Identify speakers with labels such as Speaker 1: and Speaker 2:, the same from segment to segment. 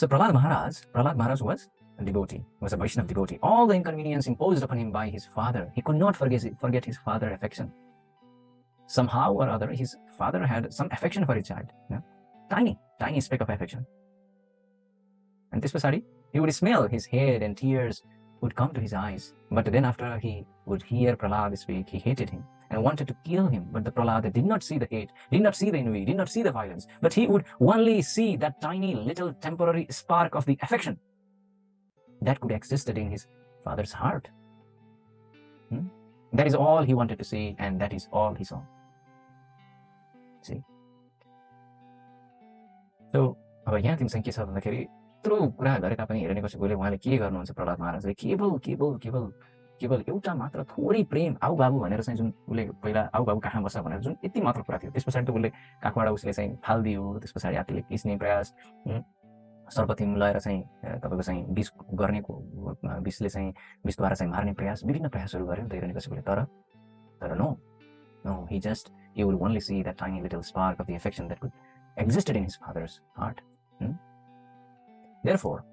Speaker 1: So Prahlad Maharaj was a devotee, was a Vaishnava devotee. All the inconvenience imposed upon him by his father, he could not forget his father's affection. Somehow or other, his father had some affection for his child. Tiny speck of affection. And this pasadi, he would smell his head and tears would come to his eyes. But then after he would hear Prahlad speak, he hated him and wanted to kill him. But the Prahlad did not see the hate, did not see the envy, did not see the violence, but he would only see that tiny little temporary spark of the affection that could existed in his father's heart. That is all he wanted to see, and that is all he saw. See? So, अब यहाँ तिमीसँग के छ भन्दाखेरि यत्रो कुरा गरेका पनि हिरण्यकशिपुले उहाँले के गर्नुहुन्छ प्रहलाद महाराजले केवल एउटा मात्र थोरै प्रेम आउ बाबु भनेर चाहिँ जुन उसले पहिला आउ बाबु कहाँ बस्छ भनेर जुन यति मात्र कुरा थियो। त्यस पछाडि त उसले काखबाट उसले चाहिँ फाल्दियो, त्यस पछाडि हात्तीले किस्ने प्रयास, सर्वथि मिलाएर चाहिँ तपाईको चाहिँ विष गर्नेको विषले चाहिँ विषद्वारा चाहिँ मार्ने प्रयास, विभिन्न प्रयासहरू गर्यो नि त हिरण्यकशिपुले। तर no, he would only see that tiny little spark of the affection that could existed in his father's heart. Therefore,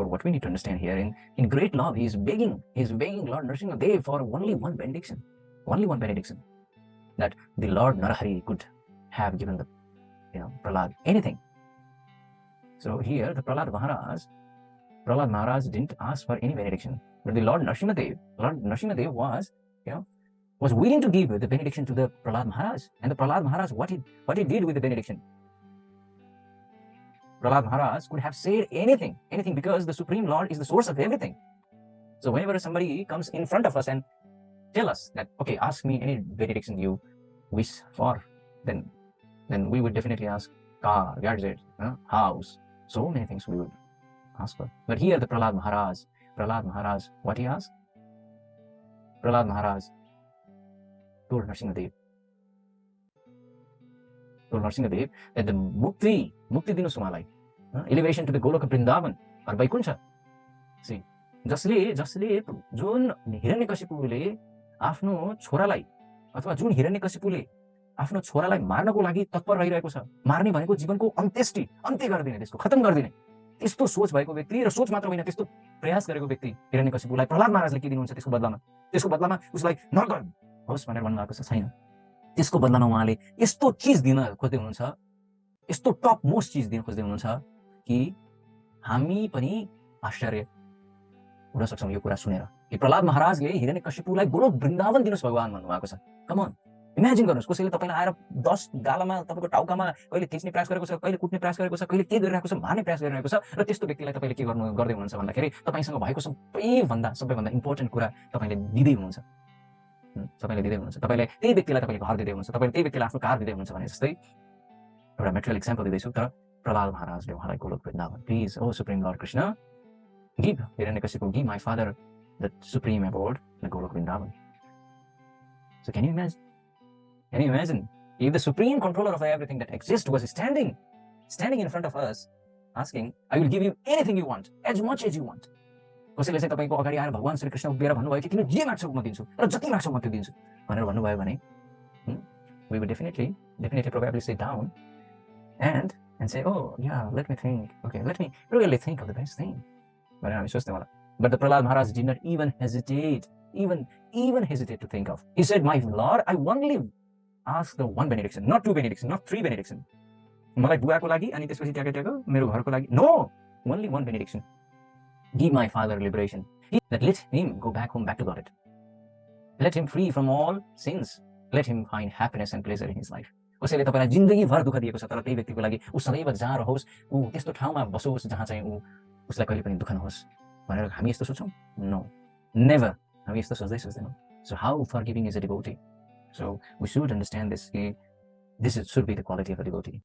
Speaker 1: what we need to understand here, in great love, he is begging Lord Nrsimhadev for only one benediction, that the Lord Narahari could have given the Prahlad anything. So here, the Prahlad Maharaj didn't ask for any benediction, but the Lord Nrsimhadev was willing to give the benediction to the Prahlad Maharaj. And the Prahlad Maharaj, what he did with the benediction? Prahlad Maharaj could have said anything, because the Supreme Lord is the source of everything. So whenever somebody comes in front of us and tell us that, okay, ask me any benediction you wish for, then we would definitely ask car, gadget, house, so many things we would ask for. But here the Prahlad Maharaj, what he asked? Prahlad Maharaj told Nrsimhadev that the mukti dinus umalai, elevation to the Goloka Vrindavan or Vaikuntha. See, जसले जुन हिरण्यकशिपुले आफ्नो छोरालाई अथवा जुन हिरण्यकशिपुले आफ्नो छोरालाई मार्नको लागि तत्पर रहिरहेको छ, मार्ने भनेको जीवनको अन्त्य गरिदिने, त्यसको खतम गरिदिने, त्यस्तो सोच भएको व्यक्ति र सोच मात्र होइन त्यस्तो प्रयास गरेको व्यक्ति हिरण्यकशिपुलाई प्रहलाद महाराजले के दिनुहुन्छ त्यसको बदलामा उसलाई नरक होस् भनेर भन्नुभएको छ छैन। त्यसको बदलामा उहाँले यस्तो चीज दिन खोज्दै हुनुहुन्छ, यस्तो टप मोस्ट चीज दिन खोज्दै हुनुहुन्छ कि हामी पनि आश्चर्य हुन सक्छौँ यो कुरा सुनेर कि प्रहलाद महाराजले हिरण्यकशिपुलाई गोलोक वृन्दावन दिनुहोस् भगवान भन्नुभएको छ। कम अन, इमेजिन गर्नुहोस्, कसैले तपाईलाई आएर 10 गालामा तपाईको टाउकामा कहिले थिच्ने प्रयास गरेको छ, कहिले कुट्ने प्रयास गरेको छ, कहिले के गरिरहेको छ, मार्ने प्रयास गरिरहेको छ, र त्यस्तो व्यक्तिलाई तपाईले के गर्दै हुनुहुन्छ भन्दाखेरि तपाईसँग भएको सबैभन्दा इम्पोर्टेन्ट कुरा तपाईले दिँदै हुनुहुन्छ, तपाईले त्यही व्यक्तिलाई तपाईले घर दिँदै हुनुहुन्छ, तपाईले त्यही व्यक्तिलाई आफ्नो कार दिँदै हुनुहुन्छ भने जस्तै एउटा मेटेरियल एक्जाम्पल दिँदैछु। तर प्रहलाद महाराजले उहाँलाई Golok Vrindavan, please O supreme lord Krishna, give Hiranyakashipu, give my father the supreme abode, the Golok Vrindavan. So can you imagine if the supreme controller of everything that exists was standing in front of us asking, I will give you anything you want, as much as you want. कसैले चाहिँ तपाईको अगाडि आएर भगवान श्री कृष्ण उभिएर भन्नुभयो कि तिमी जे माग्छौ म दिन्छु र जति माग्छौ म त्यो दिन्छु भनेर भन्नुभयो भने we would definitely probably sit down and say, oh yeah, let me think, okay, let me really think of the best thing. But the Prahlad Maharaj did not even hesitate to think of. He said, my Lord, I only ask the one benediction, not two benediction, not three benediction. मलाई बुवाको लागि अनि त्यसपछि taco मेरो घरको लागि, no, only one benediction. Give my father liberation. That let him go back home, back to God. Let him free from all sins. Let him find happiness and pleasure in his life. कसैले तपाईलाई जिन्दगी भर दुःख दिएको छ तर त्यही व्यक्तिको लागि उ सदैव जहाँ रहोस्, उ त्यस्तो ठाउँमा बसोस् जहाँ चाहिँ उ उसलाई कहिले पनि दुःख नहोस् भनेर हामी यस्तो सोच्छौँ? No, never. हामी यस्तो सोच्दैनौँ. So how forgiving is a devotee? So we should understand this. This should be the quality of a devotee.